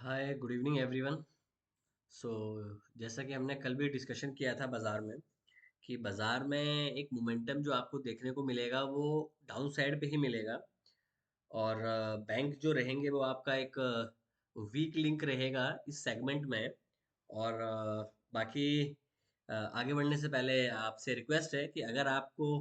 हाय, good evening everyone. सो जैसा कि हमने कल भी डिस्कशन किया था बाज़ार में कि बाज़ार में एक मोमेंटम जो आपको देखने को मिलेगा वो डाउन साइड पे ही मिलेगा। और बैंक जो रहेंगे वो आपका एक वीक लिंक रहेगा इस सेगमेंट में। और बाकी आगे बढ़ने से पहले आपसे रिक्वेस्ट है कि अगर आपको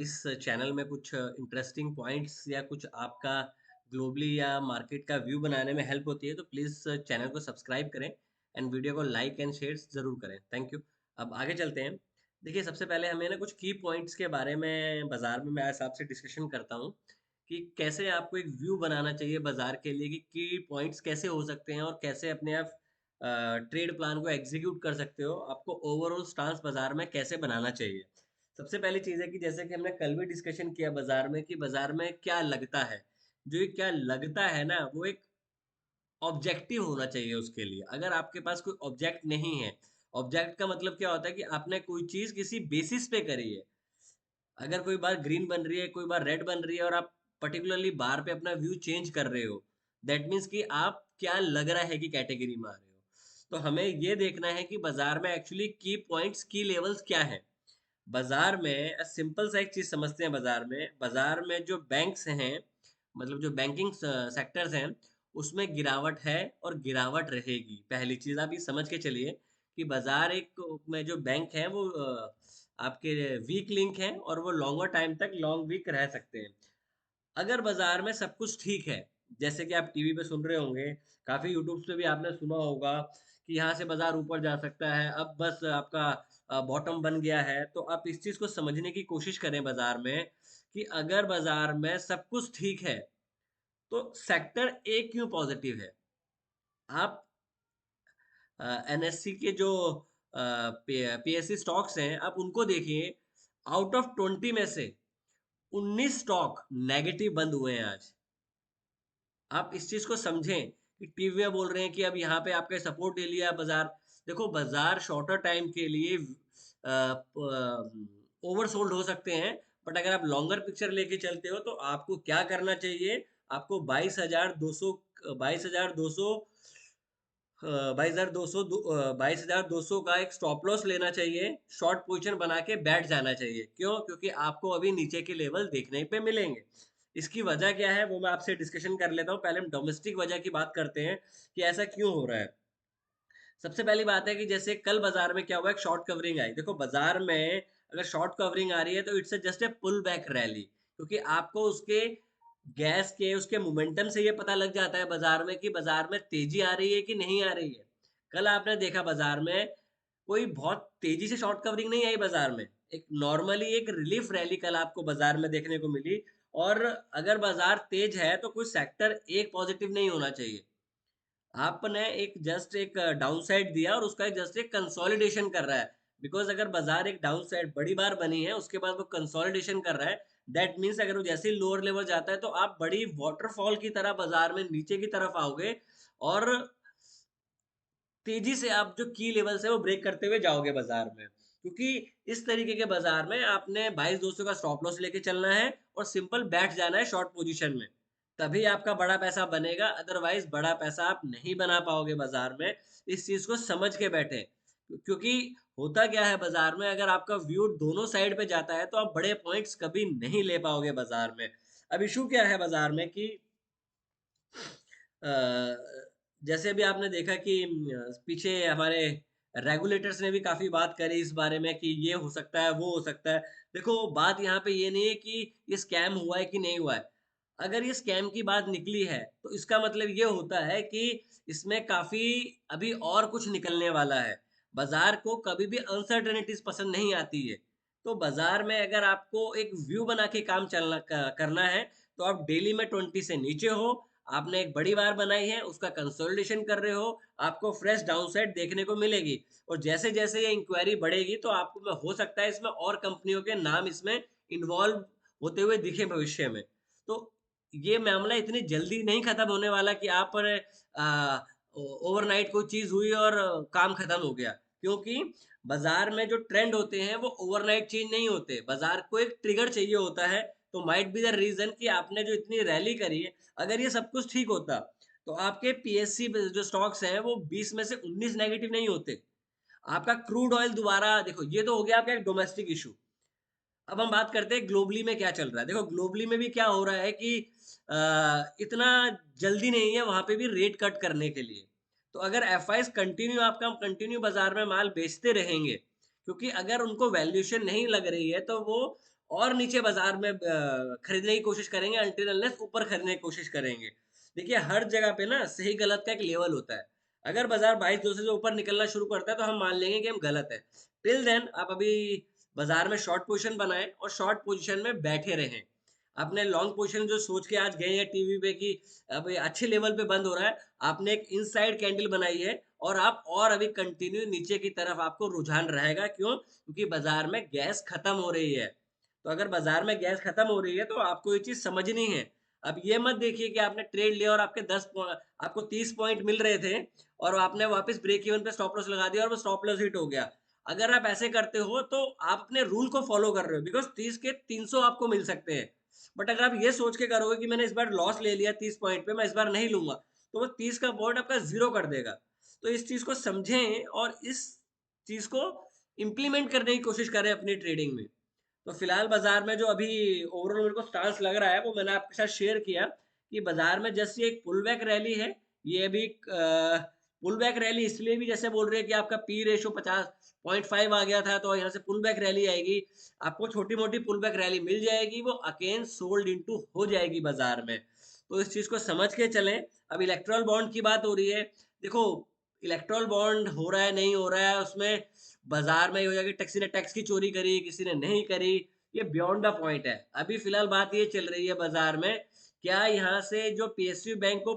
इस चैनल में कुछ इंटरेस्टिंग पॉइंट्स या कुछ आपका ग्लोबली या मार्केट का व्यू बनाने में हेल्प होती है तो प्लीज़ चैनल को सब्सक्राइब करें एंड वीडियो को लाइक एंड शेयर ज़रूर करें। Thank you. अब आगे चलते हैं। देखिए, सबसे पहले हमें ना कुछ की पॉइंट्स के बारे में बाज़ार में मैं आज आपसे डिस्कशन करता हूँ कि कैसे आपको एक व्यू बनाना चाहिए बाज़ार के लिए कि की पॉइंट्स कैसे हो सकते हैं और कैसे अपने आप ट्रेड प्लान को एग्जीक्यूट कर सकते हो। आपको ओवरऑल स्टांस बाज़ार में कैसे बनाना चाहिए। सबसे पहली चीज़ है कि जैसे कि हमने कल भी डिस्कशन किया बाज़ार में कि बाज़ार में क्या लगता है। जो ये क्या लगता है ना, वो एक ऑब्जेक्टिव होना चाहिए उसके लिए। अगर आपके पास कोई ऑब्जेक्ट नहीं है, ऑब्जेक्ट का मतलब क्या होता है कि आपने कोई चीज़ किसी बेसिस पे करी है। अगर कोई बार ग्रीन बन रही है, कोई बार रेड बन रही है और आप पर्टिकुलरली बार पे अपना व्यू चेंज कर रहे हो, दैट मीन्स कि आप क्या लग रहा है कि कैटेगरी में आ रहे हो। तो हमें ये देखना है कि बाज़ार में एक्चुअली की पॉइंट्स, की लेवल्स क्या हैं। बाज़ार में सिंपल सा एक चीज़ समझते हैं बाज़ार में जो बैंक्स हैं, मतलब जो बैंकिंग सेक्टर्स हैं, उसमें गिरावट है और गिरावट रहेगी। पहली चीज़ आप ये समझ के चलिए कि बाज़ार एक में जो बैंक है वो आपके वीक लिंक हैं और वो लॉन्गर टाइम तक लॉन्ग वीक रह सकते हैं। अगर बाज़ार में सब कुछ ठीक है, जैसे कि आप टीवी पे सुन रहे होंगे, काफ़ी यूट्यूब पे भी आपने सुना होगा कि यहाँ से बाज़ार ऊपर जा सकता है, अब बस आपका बॉटम बन गया है। तो आप इस चीज़ को समझने की कोशिश करें बाज़ार में कि अगर बाज़ार में सब कुछ ठीक है, तो सेक्टर ए क्यों पॉज़िटिव है? आप एनएससी के जो पीएससी स्टॉक्स हैं, आप उनको देखिए, आउट ऑफ 20 में से 19 स्टॉक नेगेटिव बंद हुए हैं आज। आप इस चीज़ को समझें कि टीवी में बोल रहे हैं कि अब यहाँ पे आपके सपोर्ट ले लिया बाज़ार। देखो, बाज़ार शॉर्टर टाइम के लिए ओवरसोल्ड हो सकते हैं, बट अगर आप लॉन्गर पिक्चर लेके चलते हो तो आपको क्या करना चाहिए? आपको 22,200 22,200 22,200 का एक स्टॉप लॉस लेना चाहिए, शॉर्ट पोजीशन बना के बैठ जाना चाहिए। क्यों? क्योंकि आपको अभी नीचे के लेवल देखने पे मिलेंगे। इसकी वजह क्या है वो मैं आपसे डिस्कशन कर लेता हूँ। पहले हम डोमेस्टिक वजह की बात करते हैं कि ऐसा क्यों हो रहा है। सबसे पहली बात है कि जैसे कल बाजार में क्या हुआ, एक शॉर्ट कवरिंग आई। देखो, बाजार में अगर शॉर्ट कवरिंग आ रही है तो it's just a pull back rally, क्योंकि आपको उसके गैस के उसके मोमेंटम से ये पता लग जाता है बाजार में कि बाजार में तेजी आ रही है कि नहीं आ रही है। कल आपने देखा बाजार में कोई बहुत तेजी से शॉर्ट कवरिंग नहीं आई बाजार में, एक नॉर्मली एक रिलीफ रैली कल आपको बाजार में देखने को मिली। और अगर बाजार तेज है तो कोई सेक्टर एक पॉजिटिव नहीं होना चाहिए। आपने एक जस्ट एक डाउन साइड दिया और उसका जस्ट एक कंसोलिडेशन कर रहा है। बिकॉज अगर बाजार एक डाउन साइड बड़ी बार बनी है उसके बाद वो कंसोलिडेशन कर रहा है, दैट मीन्स अगर वो जैसे ही लोअर लेवल जाता है तो आप बड़ी वाटरफॉल की तरह बाजार में नीचे की तरफ आओगे और तेजी से आप जो की लेवल्स है वो ब्रेक करते हुए जाओगे बाजार में। क्योंकि इस तरीके के बाजार में आपने 22,200 का स्टॉप लॉस लेके चलना है और सिंपल बैठ जाना है शॉर्ट पोजीशन में। तभी आपका बड़ा पैसा बनेगा, अदरवाइज बड़ा पैसा आप नहीं बना पाओगे बाजार में। इस चीज को समझ के बैठे, क्योंकि होता क्या है बाजार में, अगर आपका व्यू दोनों साइड पे जाता है तो आप बड़े पॉइंट्स कभी नहीं ले पाओगे बाजार में। अब इशू क्या है बाजार में कि जैसे अभी आपने देखा कि पीछे हमारे रेगुलेटर्स ने भी काफ़ी बात करी इस बारे में कि ये हो सकता है, वो हो सकता है। देखो, बात यहाँ पे ये नहीं है कि ये स्कैम हुआ है कि नहीं हुआ है। अगर ये स्कैम की बात निकली है, तो इसका मतलब ये होता है कि इसमें काफ़ी अभी और कुछ निकलने वाला है। बाज़ार को कभी भी अनसर्टेनिटीज़ पसंद नहीं आती है। तो बाज़ार में अगर आपको एक व्यू बना के काम चलना क करना है, तो आप डेली में 20 से नीचे हो, आपने एक बड़ी बार बनाई है, उसका कंसोलिडेशन कर रहे हो, आपको फ्रेश डाउनसाइड देखने को मिलेगी। और जैसे-जैसे ये इंक्वायरी बढ़ेगी तो आपको हो सकता है इसमें और कंपनियों के नाम इसमें इन्वॉल्व होते हुए दिखे भविष्य में। तो ये मामला इतनी जल्दी नहीं खत्म होने वाला कि आप पर ओवरनाइट कोई चीज़ हुई और काम खत्म हो गया। क्योंकि बाज़ार में जो ट्रेंड होते हैं वो ओवरनाइट चेंज नहीं होते। बाज़ार को एक ट्रिगर चाहिए होता है, तो माइट बी द रीज़न कि आपने जो इतनी रैली करी है, अगर ये सब कुछ ठीक होता, तो आपके पीएससी जो स्टॉक्स हैं वो 20 में से 19 नेगेटिव नहीं होते। आपका क्रूड ऑयल दोबारा देखो, ये तो हो गया आपका एक डोमेस्टिक इशू। अब हम बात करते हैं ग्लोबली में क्या चल रहा है। देखो ग्लोबली में भी क्या हो रहा है कि इतना जल्दी नहीं है वहां पे भी रेट कट करने के लिए। तो अगर एफआईज कंटिन्यू आपका कंटिन्यू बाजार में माल बेचते रहेंगे, क्योंकि अगर उनको वैल्यूएशन नहीं लग रही है तो वो और नीचे बाजार में खरीदने की कोशिश करेंगे, अनटिल अनलेस ऊपर खरीदने की कोशिश करेंगे। देखिए हर जगह पे ना सही गलत का एक लेवल होता है। अगर बाजार 2200 से ऊपर निकलना शुरू करता है तो हम मान लेंगे कि हम गलत है। टिल देन आप अभी बाजार में शॉर्ट पोजीशन बनाएं और शॉर्ट पोजीशन में बैठे रहें। आपने लॉन्ग पोजीशन जो सोच के आज गए हैं टीवी पे कि अब ये अच्छे लेवल पे बंद हो रहा है, आपने एक इनसाइड कैंडल बनाई है और आप और अभी कंटिन्यू नीचे की तरफ आपको रुझान रहेगा। क्यों? क्योंकि बाजार में गैस खत्म हो रही है। तो अगर बाजार में गैस खत्म हो रही है तो आपको ये चीज समझनी है। अब ये मत देखिए कि आपने ट्रेड लिया और आपके 10 आपको 30 पॉइंट मिल रहे थे और आपने वापस ब्रेक इवन पे स्टॉप लॉस लगा दिया और वो स्टॉप लॉस हिट हो गया। अगर आप ऐसे करते हो तो आप अपने रूल को फॉलो कर रहे हो, बिकॉज 30 के 300 आपको मिल सकते हैं। बट अगर आप ये सोच के करोगे कि मैंने इस बार लॉस ले लिया 30 पॉइंट पे, मैं इस बार नहीं लूंगा, तो वो 30 का पॉइंट आपका जीरो कर देगा। तो इस चीज को समझें और इस चीज को इम्प्लीमेंट करने की कोशिश करें अपनी ट्रेडिंग में। तो फिलहाल बाजार में जो अभी ओवरऑल मेरे को स्टांस लग रहा है वो मैंने आपके साथ शेयर किया कि बाजार में जैसे एक पुल बैक रैली है, ये अभी पुल बैक रैली इसलिए भी जैसे बोल रहे हैं कि आपका पी रेशो 50.5 आ गया था तो यहाँ से पुल बैक रैली आएगी। आपको छोटी मोटी पुल बैक रैली मिल जाएगी, वो अगेन सोल्ड इनटू हो जाएगी बाजार में। तो इस चीज को समझ के चलें। अब इलेक्ट्रल बॉन्ड की बात हो रही है। देखो इलेक्ट्रल बॉन्ड हो रहा है नहीं हो रहा है उसमें बाजार में ये हो जाएगा कि किसी ने टैक्स की चोरी करी किसी ने नहीं करी, ये बियॉन्ड द पॉइंट है। अभी फिलहाल बात ये चल रही है बाजार में, क्या यहाँ से जो पीएसयू बैंक को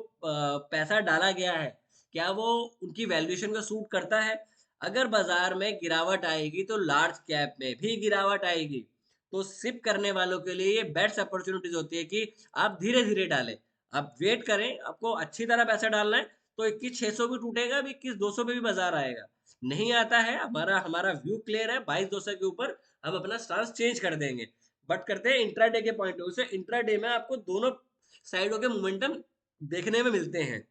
पैसा डाला गया है क्या वो उनकी वैल्यूएशन को सूट करता है। अगर बाजार में गिरावट आएगी तो लार्ज कैप में भी गिरावट आएगी। तो सिप करने वालों के लिए ये बेस्ट अपॉर्चुनिटीज होती है कि आप धीरे धीरे डालें। आप वेट करें, आपको अच्छी तरह पैसा डालना है तो 21,600 भी टूटेगा, अभी 21,200 पे भी बाजार आएगा। नहीं आता है, हमारा हमारा व्यू क्लियर है 22,200 के ऊपर हम अपना स्टांस चेंज कर देंगे। बट करते हैं इंट्राडे के पॉइंट ऑफ व्यू से। इंट्राडे में आपको दोनों साइडों के मोमेंटम देखने में मिलते हैं।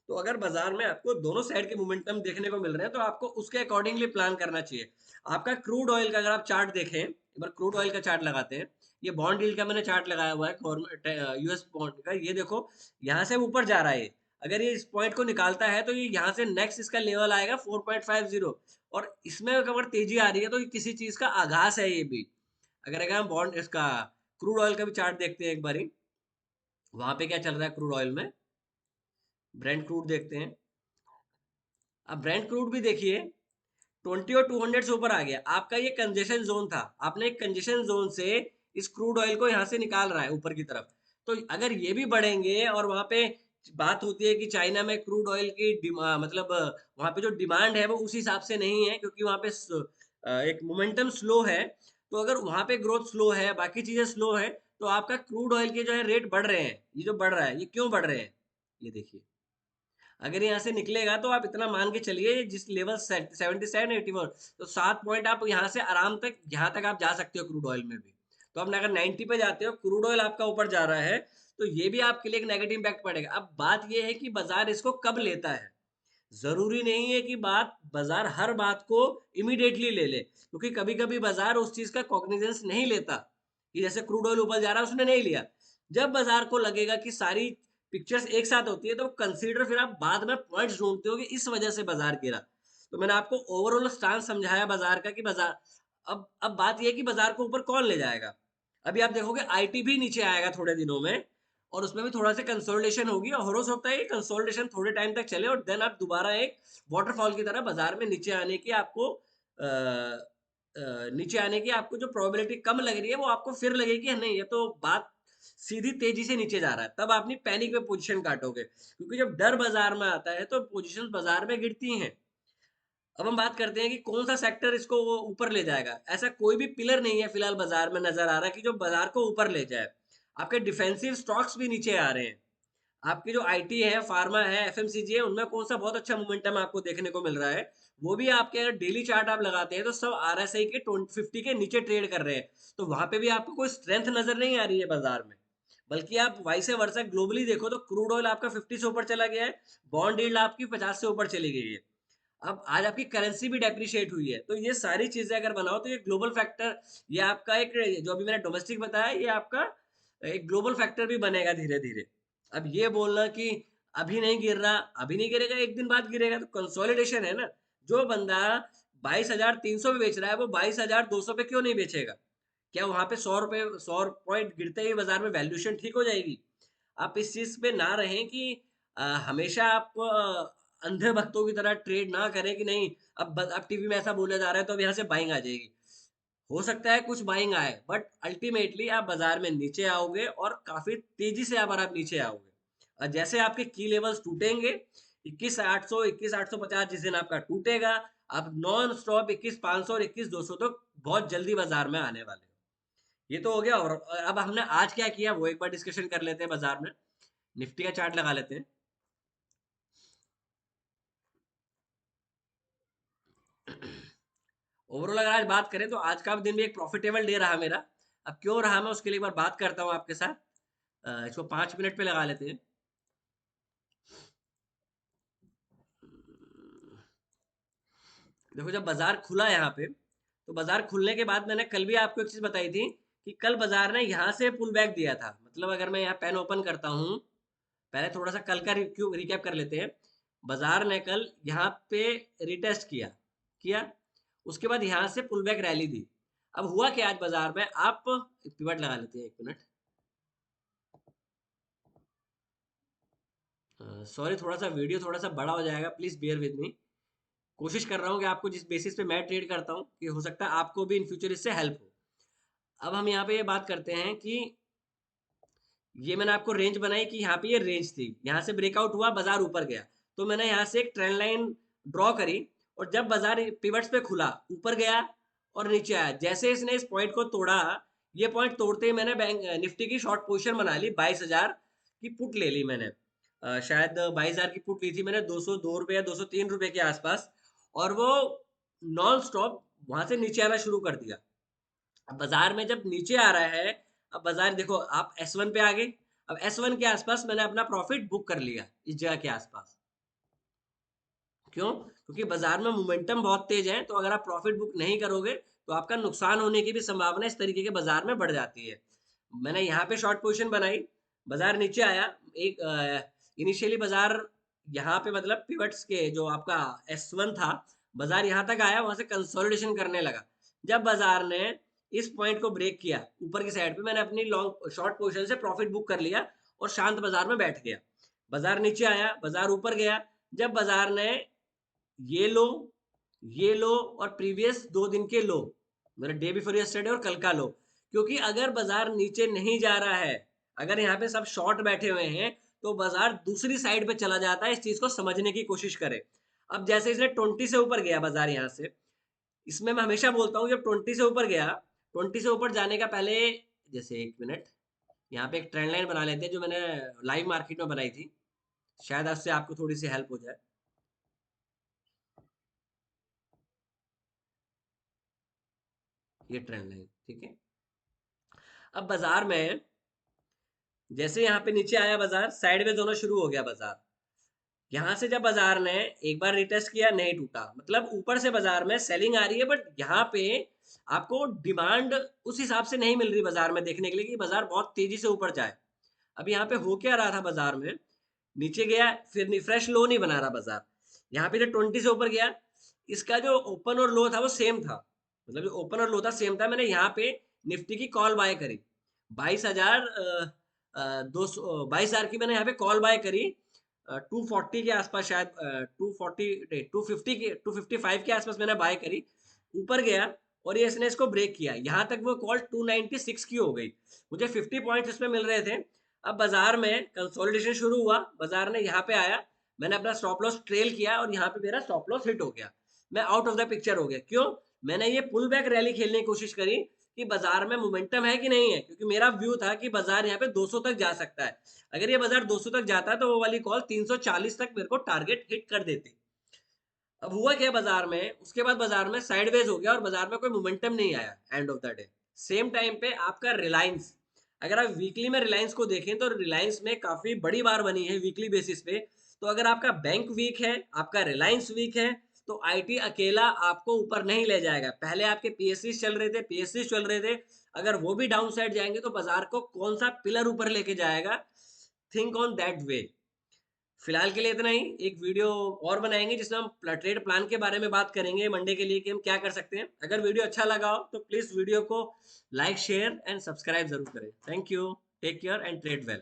तो अगर बाजार में आपको दोनों साइड के मोमेंटम देखने को मिल रहे हैं तो आपको उसके अकॉर्डिंगली प्लान करना चाहिए। आपका क्रूड ऑयल का अगर आप चार्ट देखें, एक बार क्रूड ऑयल का चार्ट लगाते हैं। ये बॉन्ड डील का मैंने चार्ट लगाया हुआ है गवर्नमेंट यूएस बॉन्ड का। ये देखो यहाँ से ऊपर जा रहा है। अगर ये इस पॉइंट को निकालता है तो ये यहाँ से नेक्स्ट इसका लेवल आएगा 4.50। और इसमें अगर तेजी आ रही है तो ये किसी चीज का आगाज है ये भी। अगर हम बॉन्ड इसका क्रूड ऑयल का भी चार्ट देखते हैं एक बारी, वहां पे क्या चल रहा है क्रूड ऑयल में, ब्रेंट क्रूड देखते हैं। अब ब्रेंट क्रूड भी देखिए 20 और 200 से ऊपर आ गया। आपका ये कंजेशन जोन था, आपने एक कंजेशन जोन से इस क्रूड ऑयल को यहाँ से निकाल रहा है ऊपर की तरफ। तो अगर ये भी बढ़ेंगे और वहां पे बात होती है कि चाइना में क्रूड ऑयल की मतलब वहां पे जो डिमांड है वो उस हिसाब से नहीं है, क्योंकि वहां पे एक मोमेंटम स्लो है। तो अगर वहां पे ग्रोथ स्लो है, बाकी चीजें स्लो है, तो आपका क्रूड ऑयल के जो है रेट बढ़ रहे हैं। ये जो बढ़ रहा है ये क्यों बढ़ रहे हैं, ये देखिए। अगर यहाँ से निकलेगा तो आप इतना मान के चलिए जिस लेवल 77 84, तो 7 पॉइंट आप यहाँ से आराम तक यहाँ तक आप जा सकते हो क्रूड ऑयल में भी। तो अब अगर 90 पे जाते हो, क्रूड ऑयल आपका ऊपर जा रहा है, तो ये भी आपके लिए एक नेगेटिव इम्पैक्ट पड़ेगा। अब बात ये है कि बाजार इसको कब लेता है। जरूरी नहीं है कि बाजार हर बात को इमीडिएटली ले ले, क्योंकि कभी कभी बाजार उस चीज का कॉग्निजेंस नहीं लेता कि जैसे क्रूड ऑयल ऊपर जा रहा है उसने नहीं लिया। जब बाजार को लगेगा कि सारी पिक्चर्स एक साथ होती है तो कंसीडर फिर आप बाद में पॉइंट्स ढूंढते हो कि इस वजह से बाजार गिरा। तो मैंने आपको ओवरऑल स्टांस समझाया बाजार का कि बाजार अब बात यह है कि बाजार को ऊपर कौन ले जाएगा। अभी आप देखोगे आईटी भी नीचे आएगा थोड़े दिनों में और उसमें भी थोड़ा सा कंसोलिडेशन होगी और हो सकता है ये कंसोलिडेशन थोड़े टाइम तक चले और देन आप दोबारा एक वाटरफॉल की तरह बाजार में नीचे आने की आपको नीचे आने की आपको जो प्रोबेबिलिटी कम लग रही है वो आपको फिर लगेगी नहीं, ये तो बात सीधी तेजी से नीचे जा रहा है। तब आपने पैनिक में पोजीशन काटोगे, क्योंकि जब डर बाजार में आता है तो पोजीशन बाजार में गिरती हैं। अब हम बात करते हैं कि कौन सा सेक्टर इसको वो ऊपर ले जाएगा। ऐसा कोई भी पिलर नहीं है फिलहाल बाजार में नजर आ रहा है कि जो बाजार को ऊपर ले जाए। आपके डिफेंसिव स्टॉक्स भी नीचे आ रहे हैं। आपकी जो आईटी है, फार्मा है, एफएमसीजी है, उनमें कौन सा बहुत अच्छा मोमेंटम आपको देखने को मिल रहा है। वो भी आपके अगर डेली चार्ट आप लगाते हैं तो सब आरएसआई के 50 के नीचे ट्रेड कर रहे हैं। तो वहां पे भी आपको कोई स्ट्रेंथ नजर नहीं आ रही है बाजार में। बल्कि आप वाइस वर्सा ग्लोबली देखो तो क्रूड ऑयल आपका 50 से ऊपर चला गया है, बॉन्ड यील्ड आपकी 50 से ऊपर चली गई है। अब आज आपकी करेंसी भी डेप्रिशिएट हुई है, तो ये सारी चीजें अगर बनाओ तो ये ग्लोबल फैक्टर, ये आपका एक, जो अभी मैंने डोमेस्टिक बताया, ये आपका एक ग्लोबल फैक्टर भी बनेगा धीरे धीरे। अब ये बोलना कि अभी नहीं गिर रहा, अभी नहीं गिरेगा, एक दिन बाद गिरेगा, तो कंसोलिडेशन है ना। जो बंदा 22,300 पे बेच रहा है, वो 22,200 पे क्यों नहीं बेचेगा? क्या वहां पे 100 रुपए, 100 पॉइंट गिरते ही बाजार में वैल्यूएशन ठीक हो जाएगी? आप इस चीज पे ना रहें कि हमेशा आप अंधे भक्तों की तरह ट्रेड ना करें कि नहीं, अब टीवी में ऐसा बोला जा रहा है तो अब यहाँ से बाइंग आ जाएगी। हो सकता है कुछ बाइंग आए, बट अल्टीमेटली आप बाजार में नीचे आओगे और काफी तेजी से आप नीचे आओगे। और जैसे आपके की लेवल्स टूटेंगे, 21,800, 21,850 जिस दिन आपका टूटेगा, आप नॉन स्टॉप 21,500 और 21,200 तो बहुत जल्दी बाजार में आने वाले हो। ये तो हो गया। और अब हमने आज क्या किया वो एक बार डिस्कशन कर लेते हैं बाजार में। निफ्टी का चार्ट लगा लेते हैं। ओवरऑल अगर आज बात करें तो आज का दिन भी एक प्रॉफिटेबल डे रहा मेरा। अब क्यों रहा, मैं उसके लिए एक बार बात करता हूँ आपके साथ। इसको 5 मिनट पे लगा लेते हैं। देखो जब बाजार खुला यहाँ पे, तो बाजार खुलने के बाद मैंने कल भी आपको एक चीज बताई थी कि कल बाजार ने यहाँ से पुल बैक दिया था। मतलब अगर मैं यहाँ पेन ओपन करता हूँ, पहले थोड़ा सा कल का रिकैप कर लेते हैं। बाजार ने कल यहाँ पे रिटेस्ट किया किया उसके बाद यहाँ से पुल बैक रैली दी। अब हुआ क्या आज बाजार में, आप पिवट लगा लेते हैं, 1 मिनट। सॉरी, थोड़ा सा वीडियो थोड़ा सा बड़ा हो जाएगा, प्लीज बेयर विद मी। कोशिश कर रहा हूँ कि आपको जिस बेसिस पे मैं ट्रेड करता हूँ कि हो सकता है आपको भी इन फ्यूचर इससे हेल्प हो। अब हम यहाँ पे ये बात करते हैं कि ये मैंने आपको रेंज बनाई कि यहाँ पे ये रेंज थी, यहाँ से ब्रेकआउट हुआ, बाजार ऊपर गया, तो मैंने यहाँ से एक ट्रेंड लाइन ड्रॉ करी। और जब बाजार पिवट्स पे खुला, ऊपर गया और नीचे आया, जैसे इसने इस पॉइंट को तोड़ा, ये पॉइंट तोड़ते ही मैंने बैंक निफ्टी की शॉर्ट पोजीशन बना ली, 22,000 की पुट ले ली मैंने। शायद 22,000 की पुट ली थी मैंने, 202 रुपये या 203 रुपये के आसपास। और वो नॉन स्टॉप वहां से नीचे आना शुरू कर दिया। अब बाजार में जब नीचे आ रहा है, अब बाजार देखो आप S1 पे आ गए। अब S1 के आसपास मैंने अपना प्रॉफिट बुक कर लिया, इस जगह के आसपास। क्यों? क्योंकि बाजार में मोमेंटम बहुत तेज है, तो अगर आप प्रॉफिट बुक नहीं करोगे तो आपका नुकसान होने की भी संभावना इस तरीके के बाजार में बढ़ जाती है। मैंने यहाँ पे शॉर्ट पोजीशन बनाई, बाजार नीचे आया। एक इनिशियली बाजार यहाँ पे मतलब पिवट्स के जो आपका S1 था, बाजार यहाँ तक आया, वहां से कंसोलिडेशन करने लगा। जब बाजार ने इस पॉइंट को ब्रेक किया ऊपर की साइड पे, मैंने अपनी लॉन्ग शॉर्ट पोजीशन से प्रॉफिट बुक कर लिया और शांत बाजार में बैठ गया। बाजार नीचे आया, बाजार ऊपर गया। जब बाजार ने ये लो, ये लो और प्रीवियस 2 दिन के लो, मतलब डे बिफोर यस्टरडे और कल का लो, क्योंकि अगर बाजार नीचे नहीं जा रहा है, अगर यहाँ पे सब शॉर्ट बैठे हुए हैं, तो बाजार दूसरी साइड पे चला जाता है। इस चीज को समझने की कोशिश करें। अब जैसे इसने 20 से ऊपर गया बाजार यहाँ से, इसमें मैं हमेशा बोलता हूँ जब 20 से ऊपर गया, 20 से ऊपर जाने का पहले, जैसे 1 मिनट, यहाँ पे एक ट्रेंड लाइन बना लेते हैं जो मैंने लाइव मार्केट में बनाई थी, शायद उससे आपको थोड़ी सी हेल्प हो जाए। ये ट्रेंड लाइन ठीक है। अब बाजार में जैसे यहाँ पे नीचे आया, बाजार साइडवेज होना शुरू हो गया बाजार। यहाँ से जब बाजार ने एक बार रिटेस्ट किया, नहीं टूटा, मतलब ऊपर से बाजार में सेलिंग आ रही है, बट यहाँ पे आपको डिमांड उस हिसाब से नहीं मिल रही बाजार में देखने के लिए कि बाजार बहुत तेजी से ऊपर जाए। अब यहाँ पे हो क्या रहा था बाजार में, नीचे गया, फिर फ्रेश लो नहीं बना रहा बाजार। यहाँ पे जब 20 से ऊपर गया, इसका जो ओपन और लो था वो सेम था, मतलब जो ओपन और लो था सेम था। मैंने यहाँ पे निफ्टी की कॉल बाय करी, 22,000 200, 22,000 की मैंने यहाँ पे कॉल बाय करी। 240 के आसपास, शायद 240, 250 के 255 के आसपास मैंने बाय करी। ऊपर गया और ये इसने इसको ब्रेक किया, यहाँ तक वो कॉल 296 की हो गई, मुझे 50 पॉइंट्स इसमें मिल रहे थे। अब बाजार में कंसोलिडेशन शुरू हुआ, बाजार ने यहाँ पे आया, मैंने अपना स्टॉप लॉस ट्रेल किया और यहाँ पे मेरा स्टॉप लॉस हिट हो गया, मैं आउट ऑफ द पिक्चर हो गया। क्यों? मैंने ये पुल बैक रैली खेलने की कोशिश करी कि बाजार में मोमेंटम है कि नहीं है, क्योंकि मेरा व्यू था कि बाजार यहाँ पे 200 तक जा सकता है। अगर ये बाजार 200 तक जाता है तो वो वाली कॉल 340 तक मेरे को टारगेट हिट कर देती। अब हुआ क्या बाजार में, उसके बाद बाजार में साइडवेज हो गया और बाजार में कोई मोमेंटम नहीं आया end of the day. Same time पे आपका रिलायंस, अगर आप वीकली में रिलायंस को देखें तो रिलायंस में काफी बड़ी बार बनी है वीकली बेसिस पे। तो अगर आपका बैंक वीक है, आपका रिलायंस वीक है, तो आईटी अकेला आपको ऊपर नहीं ले जाएगा। पहले आपके पीएससी चल रहे थे, पीएससी चल रहे थे, अगर वो भी डाउन साइड जाएंगे तो बाजार को कौन सा पिलर ऊपर लेके जाएगा? Think on that way. फिलहाल के लिए इतना ही। एक वीडियो और बनाएंगे जिसमें हम ट्रेड प्लान के बारे में बात करेंगे मंडे के लिए कि हम क्या कर सकते हैं। अगर वीडियो अच्छा लगा हो तो प्लीज वीडियो को लाइक शेयर एंड सब्सक्राइब जरूर करें। Thank you, take care and trade well.